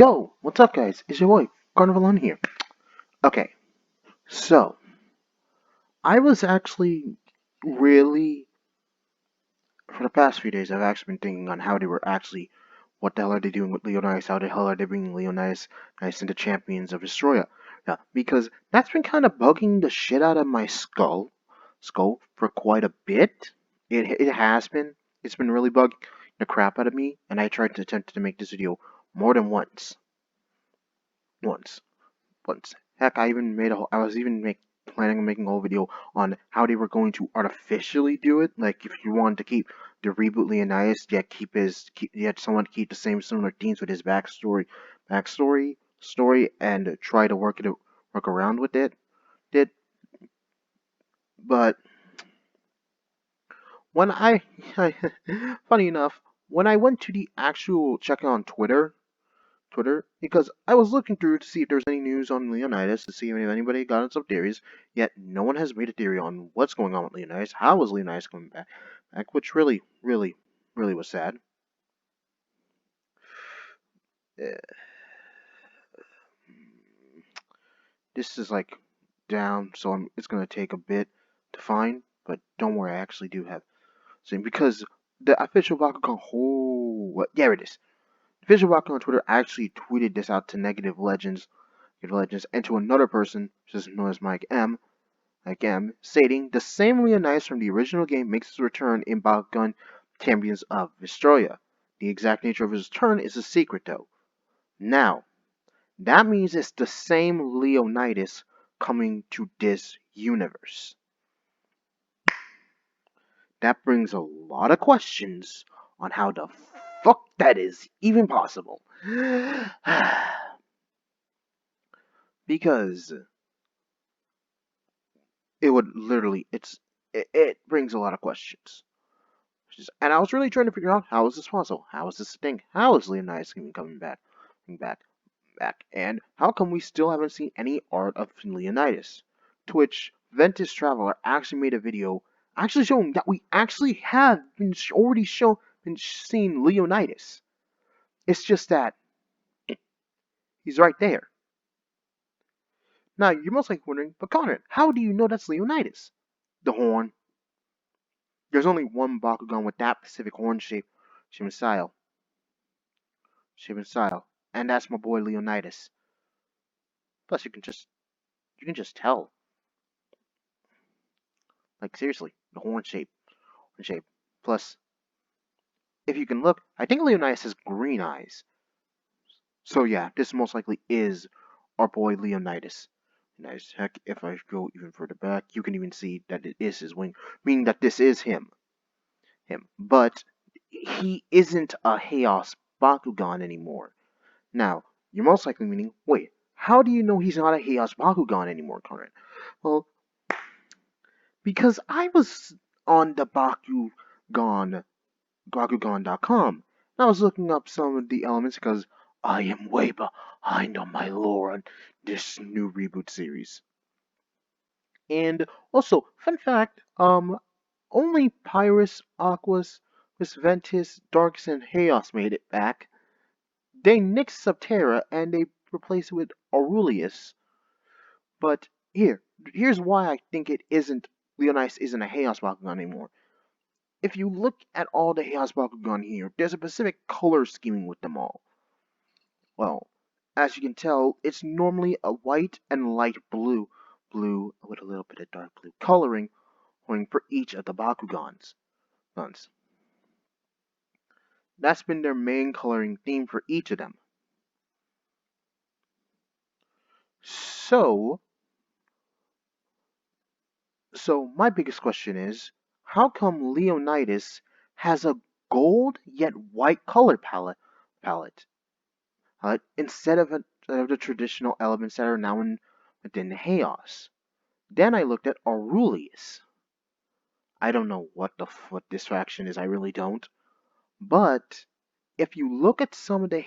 Yo, what's up, guys? It's your boy, Vallon here. Okay, so I was actually really, for the past few days, I've actually been thinking on how they were actually, what the hell are they doing with Leonidas? How the hell are they bringing Leonidas into Champions of Vestroia? Yeah, because that's been kind of bugging the shit out of my skull for quite a bit. It has been. It's been really bugging the crap out of me, and I tried to attempt to make this video more than once. Once. Heck, I was even planning on making a whole video on how they were going to artificially do it. Like, if you wanted to keep the reboot Leonidas, yet someone to keep the same similar themes with his story, and try to work around with it. Did, but when funny enough, when I went to the actual check on Twitter because I was looking through to see if there's any news on Leonidas to see if anybody got some theories. Yet no one has made a theory on what's going on with Leonidas. How is Leonidas coming back? Which really was sad. Uh, this is like down, so it's gonna take a bit to find. But don't worry, I actually do have same because the official Bakugan. Oh, what? There it is. The official Bakugan on Twitter actually tweeted this out to Negative Legends, and to another person, which is known as Mike M. Again, stating the same Leonidas from the original game makes his return in Bakugan Champions of Vestroia. The exact nature of his return is a secret, though. Now, that means it's the same Leonidas coming to this universe. That brings a lot of questions on how the fuck that is even possible. Because it would literally, it brings a lot of questions. And I was really trying to figure out how is this possible? How is this a thing? How is Leonidas even coming back? And how come we still haven't seen any art of Leonidas? To which Ventus Traveler actually made a video actually showing that we actually have been seen Leonidas. It's just that he's right there. Now you're most likely wondering, but Conrad, how do you know that's Leonidas? The horn. There's only one Bakugan with that specific horn shape and style. And that's my boy Leonidas. Plus, you can just tell. Like, seriously, the horn shape. Plus, if you can look, I think Leonidas has green eyes. So yeah, this most likely is our boy Leonidas. Nice. Heck, if I go even further back, you can even see that it is his wing, meaning that this is him. But he isn't a Chaos Bakugan anymore. Now, you're most likely meaning, wait, how do you know he's not a Chaos Bakugan anymore, Conrad? Well, because I was on the Bakugan.com, and I was looking up some of the elements because I am way behind on my lore on this new reboot series. And also, fun fact, only Pyrus, Aquas, Miss Ventus, Darks, and Chaos made it back. They nixed Subterra and they replaced it with Aurelius. But here's why I think Leonidas isn't a Chaos Bakugan anymore. If you look at all the Chaos Bakugan here, there's a specific color scheming with them all. Well, as you can tell, it's normally a white and light blue with a little bit of dark blue coloring for each of the Bakugans. That's been their main coloring theme for each of them. So my biggest question is, how come Leonidas has a gold yet white color palette instead of the traditional elements that are now within Chaos? Then I looked at Aurelius. I don't know what this faction is, I really don't. But if you look at some of the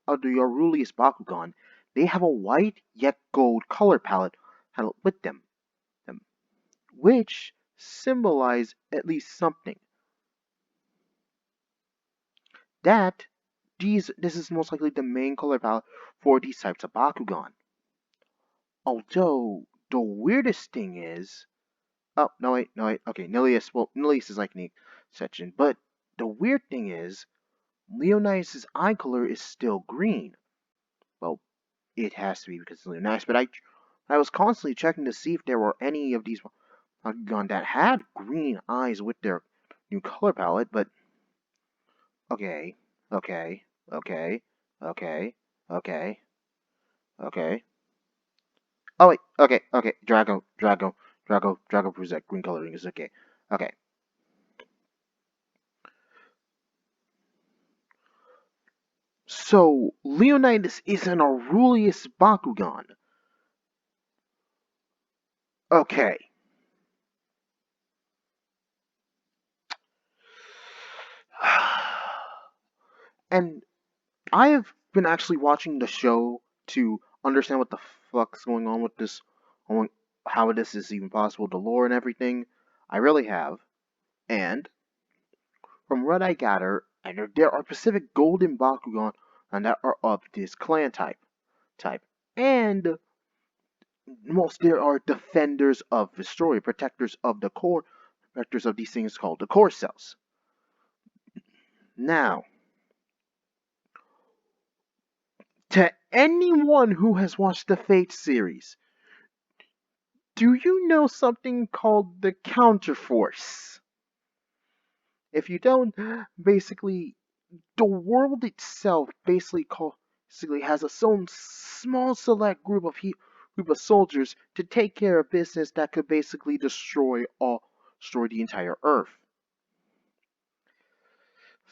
Aurelius Bakugan, they have a white yet gold color palette with them, which symbolize at least something. That this is most likely the main color palette for these types of Bakugan. Although the weirdest thing is, oh no wait, okay, Nilius is like an exception, but the weird thing is, Leonidas' eye color is still green. Well, it has to be because it's Leonidas, but I was constantly checking to see if there were any of these Bakugan that had green eyes with their new color palette, but okay, okay, okay, okay, okay, okay. Oh wait, okay. Drago proves that green coloring is okay. Okay. So Leonidas is an Aurelius Bakugan. Okay. And I have been actually watching the show to understand what the fuck's going on with this, on how this is even possible, the lore and everything. I really have. And from what I gather, and there are specific golden Bakugan and that are of this clan type. And most there are defenders of Vestroia, protectors of these things called the core cells. Now, to anyone who has watched the Fate series, do you know something called the Counterforce? If you don't, basically, the world itself basically has its own small select group of soldiers to take care of business that could basically destroy the entire Earth.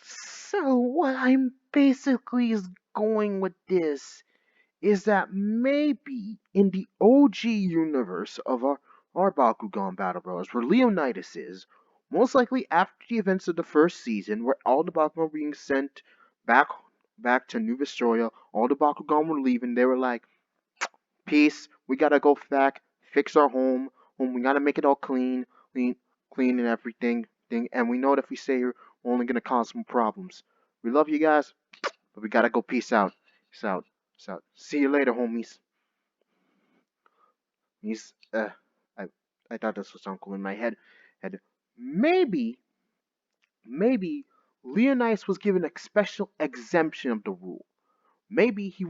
So what I'm basically is going with this is that maybe in the OG universe of our Bakugan Battle Bros, where Leonidas is, most likely after the events of the first season, where all the Bakugan were being sent back back to New Vestroia, all the Bakugan were leaving, they were like, peace, we gotta go back, fix our home, we gotta make it all clean and everything, and we know that if we stay here, we're only gonna cause some problems. We love you guys, but we gotta go peace out. Peace out. Peace out. See you later, homies. He's I I thought this was uncle in my head. And maybe maybe Leonidas was given a special exemption of the rule. Maybe he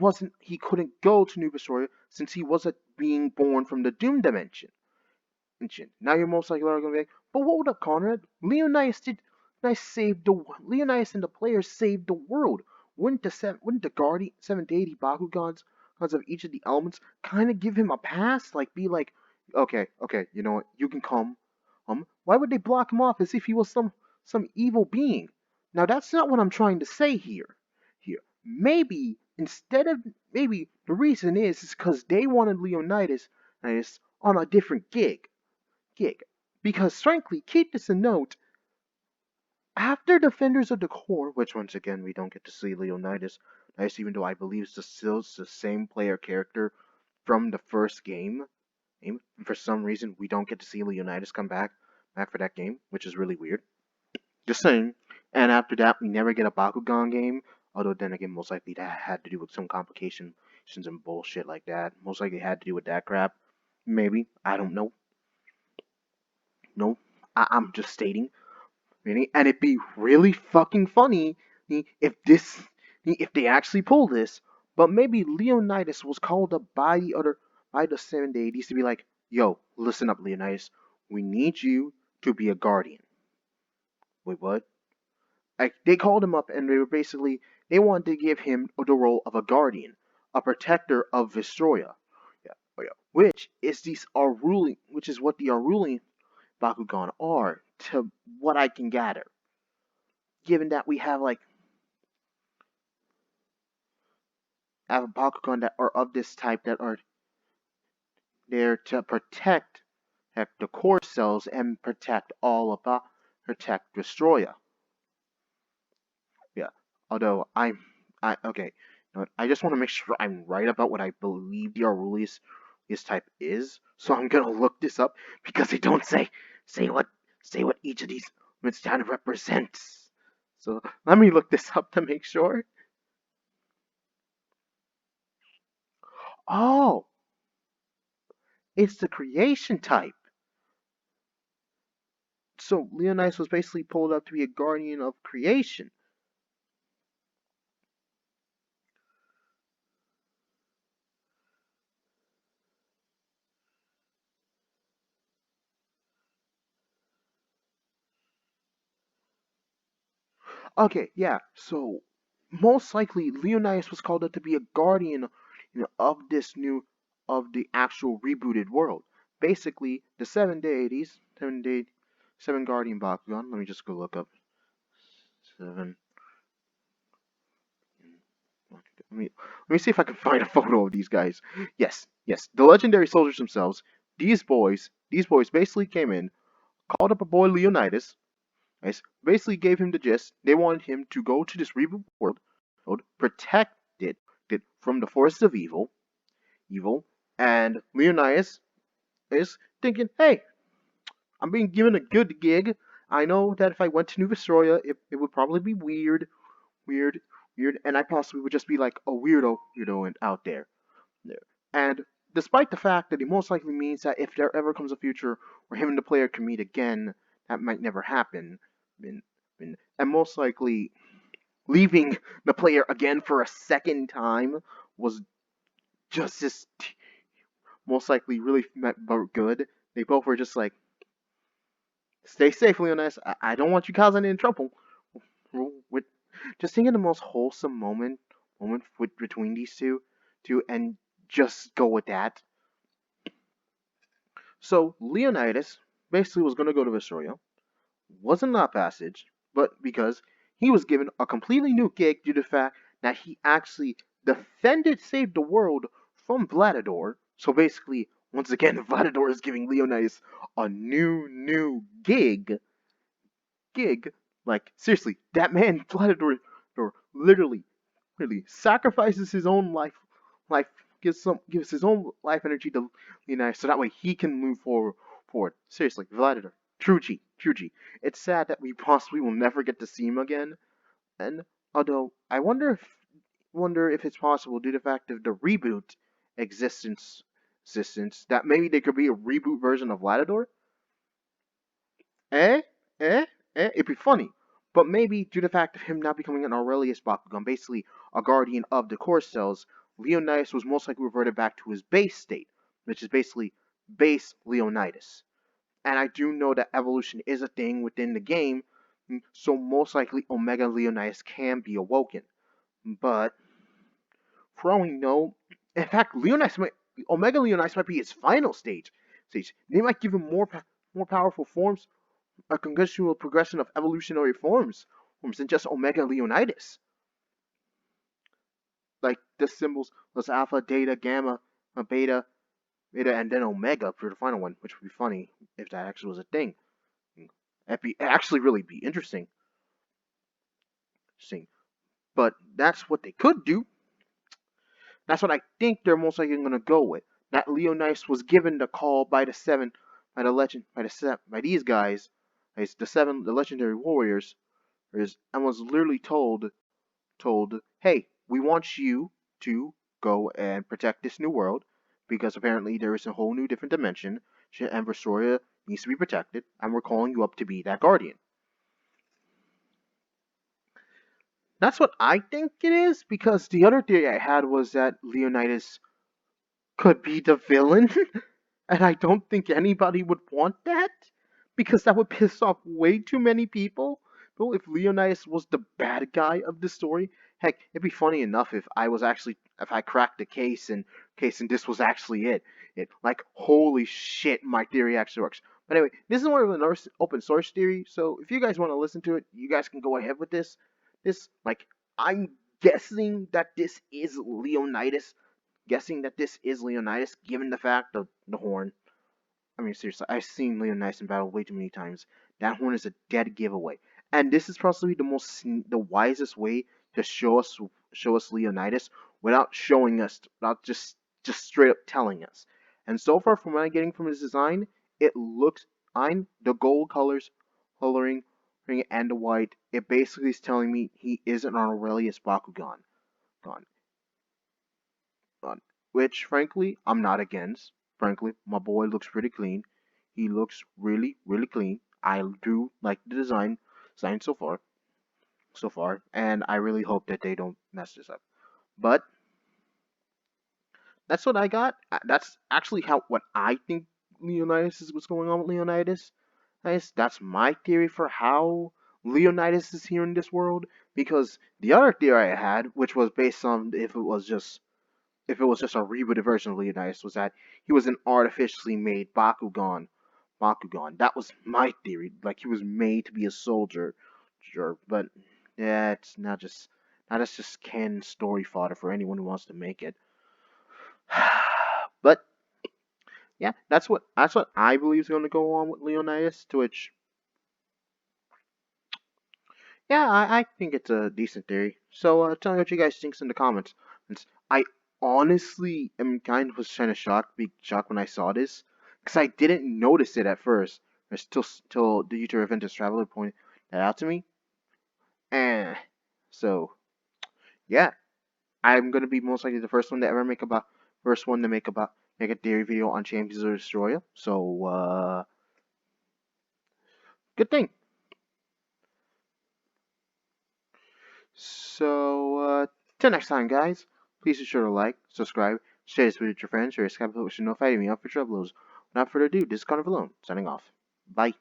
couldn't go to New Vestroia since he wasn't being born from the Doom Dimension. Now you're most likely going to be like, but hold up, Conrad. Leonidas and the players saved the world. Wouldn't the Guardian 780 Bakugans of each of the elements kind of give him a pass? Like be like, okay, you know what? You can come. Why would they block him off as if he was some evil being? Now that's not what I'm trying to say here. Maybe instead of maybe the reason is because they wanted Leonidas on a different gig. Because frankly, keep this in note, after Defenders of the Core, which once again we don't get to see Leonidas, nice even though I believe it's still the same player character from the first game. For some reason we don't get to see Leonidas come back for that game, which is really weird. Just saying. And after that we never get a Bakugan game. Although then again most likely that had to do with some complications and bullshit like that. Most likely had to do with that crap. Maybe. I don't know. No. I'm just stating. Really? And it'd be really fucking funny if they actually pull this. But maybe Leonidas was called up by the 780s to be like, yo, listen up, Leonidas. We need you to be a guardian. Wait, what? Like they called him up and they wanted to give him the role of a guardian, a protector of Vestroia. Which is what the Aurelian Bakugan are, to what I can gather. Given that we have a Bakugan that are of this type that are there to protect the core cells and protect Destroya. Yeah. Although I okay, you know what, I just want to make sure I'm right about what I believe the Aurelius this type is. So I'm gonna look this up because they don't say what each of these units kind of represents. So let me look this up to make sure. It's the creation type. So Leonidas was basically pulled up to be a guardian of creation. Okay, yeah. So most likely Leonidas was called up to be a guardian, of this new, of the actual rebooted world. Basically, the seven deities, seven guardian Bakugan. Let me just go look up seven. Let me see if I can find a photo of these guys. Yes, yes, the legendary soldiers themselves. These boys basically came in, called up a boy Leonidas, right? Basically gave him the gist. They wanted him to go to this reboot world, protect it from the forces of evil, and Leonidas is thinking, hey, I'm being given a good gig. I know that if I went to New Vestroia, it would probably be weird, and I possibly would just be like a weirdo out there. And despite the fact that it most likely means that if there ever comes a future where him and the player can meet again, that might never happen. And most likely leaving the player again for a second time was just as most likely really good. They both were just like, stay safe, Leonidas. I don't want you causing any trouble. With just thinking the most wholesome moment between these two, and just go with that. So Leonidas basically was going to go to Vestroia, wasn't that passage, but because he was given a completely new gig due to the fact that he actually saved the world from Vladidor. So basically, once again, Vladidor is giving Leonidas a new gig. Like seriously, that man Vladidor literally, literally sacrifices his own life gives his own life energy to Leonidas, so that way he can move forward. Seriously, Vladidor, true G. It's sad that we possibly will never get to see him again, and although I wonder if it's possible due to the fact of the reboot existence that maybe there could be a reboot version of Vladidor. Eh? Eh? It'd be funny. But maybe due to the fact of him not becoming an Aurelius Bakugan, basically a guardian of the core cells, Leonidas was most likely reverted back to his base state, which is basically base Leonidas. And I do know that evolution is a thing within the game, so most likely Omega Leonidas can be awoken. But for all we know, in fact, Omega Leonidas might be his final stage. They might give him more powerful forms, a congressional progression of evolutionary forms than just Omega Leonidas. Like the symbols was Alpha, Delta, Gamma, Beta, and then Omega for the final one, which would be funny if that actually was a thing. It'd actually really be interesting. But that's what they could do. That's what I think they're most likely going to go with. That Leonidas was given the call by the seven, by these guys, the legendary warriors, and was literally told, hey, we want you to go and protect this new world because apparently there is a whole new different dimension, and Vestroia needs to be protected, and we're calling you up to be that guardian. That's what I think it is, because the other theory I had was that Leonidas could be the villain, and I don't think anybody would want that, because that would piss off way too many people. Well, if Leonidas was the bad guy of the story, heck, it'd be funny enough if I cracked the case and this was actually it. Like holy shit, my theory actually works. But anyway, this is more of an open source theory, so if you guys want to listen to it, you guys can go ahead with this. I'm guessing that this is Leonidas given the fact of the horn. I mean, seriously, I've seen Leonidas in battle way too many times. That horn is a dead giveaway, and this is possibly the wisest way to show us Leonidas without just straight up telling us. And so far, from what I'm getting from his design, it looks I'm the gold coloring, and the white. It basically is telling me he isn't an Aurelius Bakugan. Gone. Which, frankly, I'm not against. frankly, my boy looks pretty clean. He looks really, really clean. I do like the design so far, and I really hope that they don't mess this up. But that's what I got. That's actually how what I think Leonidas is what's going on with Leonidas. That's my theory for how Leonidas is here in this world. Because the other theory I had, which was based on if it was just a rebooted version of Leonidas, was that he was an artificially made Bakugan. Bakugan. That was my theory. Like he was made to be a soldier. Sure, but yeah, it's not just now that's just canon story fodder for anyone who wants to make it. But yeah, that's what I believe is going to go on with Leonidas. To which, yeah, I think it's a decent theory. So tell me what you guys think in the comments. I honestly am kind of shocked when I saw this because I didn't notice it at first. It's till the YouTuber Ventus Traveler pointed that out to me. And so yeah, I'm gonna be most likely the first one to make a theory video on Champions of Vestroia. So good thing. So till next time, guys. Please be sure to like, subscribe, share this video with your friends, share this capital, which is notifying me of future uploads. Without further ado, this is Conrad Vallon, signing off. Bye.